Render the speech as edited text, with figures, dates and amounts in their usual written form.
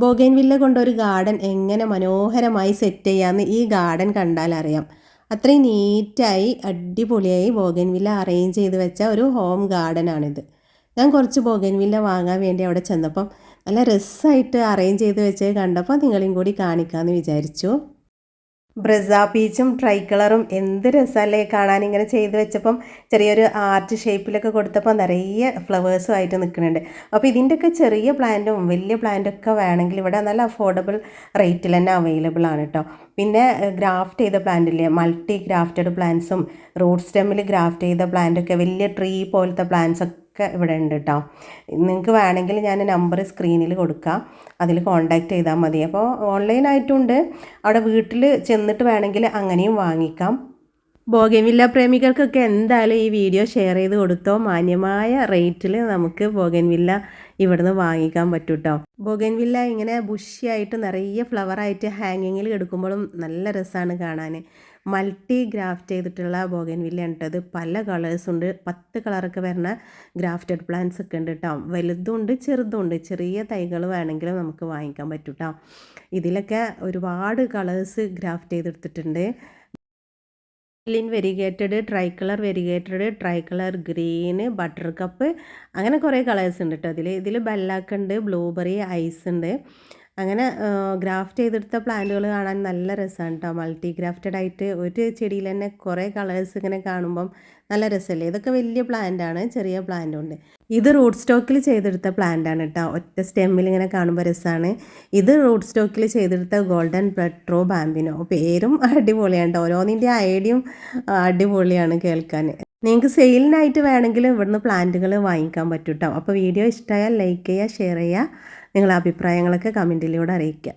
Bougainvillea കൊണ്ടൊരു garden എങ്ങനെ മനോഹരമായി സെറ്റ് ചെയ്യാമെന്ന് ഈ ഗാർഡൻ കണ്ടാൽ അറിയാം. അത്രയും നീറ്റായി അടിപൊളിയായി ബൊഗൈൻവില്ല അറേഞ്ച് ചെയ്ത് വെച്ച ഒരു ഹോം ഗാർഡനാണിത്. ഞാൻ കുറച്ച് ബൊഗൈൻവില്ല വാങ്ങാൻ വേണ്ടി അവിടെ ചെന്നപ്പം നല്ല രസമായിട്ട് അറേഞ്ച് ചെയ്ത് വെച്ചത് കണ്ടപ്പോൾ നിങ്ങളെയും കൂടി കാണിക്കാമെന്ന് വിചാരിച്ചു. ബ്രസ പീച്ചും ട്രൈ കളറും എന്ത് രസമല്ലേ കാണാൻ. ഇങ്ങനെ ചെയ്ത് വെച്ചപ്പം ചെറിയൊരു ആർട്ട് ഷേപ്പിലൊക്കെ കൊടുത്തപ്പോൾ നിറയെ ഫ്ലവേഴ്സും ആയിട്ട് നിൽക്കുന്നുണ്ട്. അപ്പോൾ ഇതിൻ്റെയൊക്കെ ചെറിയ പ്ലാന്റും വലിയ പ്ലാന്റൊക്കെ വേണമെങ്കിൽ ഇവിടെ നല്ല അഫോർഡബിൾ റേറ്റിൽ തന്നെ അവൈലബിൾ ആണ് കേട്ടോ. പിന്നെ ഗ്രാഫ്റ്റ് ചെയ്ത പ്ലാന്റില്ലേ, മൾട്ടി ഗ്രാഫ്റ്റഡ് പ്ലാന്റ്സും റൂട്ട് സ്റ്റെമ്മിൽ ഗ്രാഫ്റ്റ് ചെയ്ത പ്ലാന്റൊക്കെ വലിയ ട്രീ പോലത്തെ പ്ലാന്റ്സ് ഒക്കെ ഇവിടെ ഉണ്ട് കേട്ടോ. നിങ്ങൾക്ക് വേണമെങ്കിൽ ഞാൻ നമ്പർ സ്ക്രീനിൽ കൊടുക്കാം, അതിൽ കോൺടാക്റ്റ് ചെയ്താൽ മതി. അപ്പോൾ ഓൺലൈനായിട്ടുണ്ട്, അവിടെ വീട്ടിൽ ചെന്നിട്ട് വേണമെങ്കിൽ അങ്ങനെയും വാങ്ങിക്കാം. ബോഗൻവില്ല പ്രേമികൾക്കൊക്കെ എന്തായാലും ഈ വീഡിയോ ഷെയർ ചെയ്ത് കൊടുത്തോ. മാന്യമായ റേറ്റിൽ നമുക്ക് ബോഗൻവില്ല ഇവിടുന്ന് വാങ്ങിക്കാൻ പറ്റും കേട്ടോ. ബോഗൻവില്ല ഇങ്ങനെ ബുഷിയായിട്ട് നിറയെ ഫ്ലവറായിട്ട് ഹാങ്ങിങ്ങിൽ എടുക്കുമ്പോഴും നല്ല രസമാണ് കാണാൻ. മൾട്ടി ഗ്രാഫ്റ്റ് ചെയ്തിട്ടുള്ള ബോഗൻവില്ല ഉണ്ടത്. പല കളേഴ്സുണ്ട്, 10 കളറൊക്കെ വരുന്ന ഗ്രാഫ്റ്റഡ് പ്ലാന്റ്സ് ഒക്കെ ഉണ്ട് കേട്ടോ. വലുതുണ്ട് ചെറുതുണ്ട്. ചെറിയ തൈകൾ വേണമെങ്കിലും നമുക്ക് വാങ്ങിക്കാൻ പറ്റും കേട്ടോ. ഇതിലൊക്കെ ഒരുപാട് കളേഴ്സ് ഗ്രാഫ്റ്റ് ചെയ്തെടുത്തിട്ടുണ്ട്. Lin variegated, try colour green, butter cup, അങ്ങനെ കുറേ കളേഴ്സ് ഉണ്ട് കേട്ടോ. ഇതിൽ ബെല്ലാക്ക് ഉണ്ട്, ബ്ലൂബെറി, ഐസ് ഉണ്ട്. അങ്ങനെ ഗ്രാഫ്റ്റ് ചെയ്തെടുത്ത പ്ലാന്റുകൾ കാണാൻ നല്ല രസമാണ് കേട്ടോ. മൾട്ടി ഗ്രാഫ്റ്റഡ് ആയിട്ട് ഒരു ചെടിയിൽ തന്നെ കുറേ കളേഴ്സ് ഇങ്ങനെ കാണുമ്പം നല്ല രസമല്ലേ. ഇതൊക്കെ വലിയ പ്ലാന്റാണ്, ചെറിയ പ്ലാന്റും ഉണ്ട്. ഇത് റൂട്ട് സ്റ്റോക്കിൽ ചെയ്തെടുത്ത പ്ലാന്റാണ് കേട്ടോ. ഒറ്റ സ്റ്റെമ്മിൽ ഇങ്ങനെ കാണുമ്പോൾ രസമാണ്. ഇത് റൂട്ട് സ്റ്റോക്കിൽ ചെയ്തെടുത്ത ഗോൾഡൻ പെട്രോ ബാമ്പിനോ. പേരും അടിപൊളിയാണ് കേട്ടോ. ഓരോന്നിൻ്റെ ഐഡിയയും അടിപൊളിയാണ് കേൾക്കാൻ. നിങ്ങൾക്ക് സെയിലിനായിട്ട് വേണമെങ്കിൽ ഇവിടുന്ന് പ്ലാന്റുകൾ വാങ്ങിക്കാൻ പറ്റും കേട്ടോ. അപ്പോൾ വീഡിയോ ഇഷ്ടമായാൽ ലൈക്ക് ചെയ്യുക, ഷെയർ ചെയ്യുക, നിങ്ങളുടെ അഭിപ്രായങ്ങളൊക്കെ കമൻറ്റിലൂടെ അറിയിക്കുക.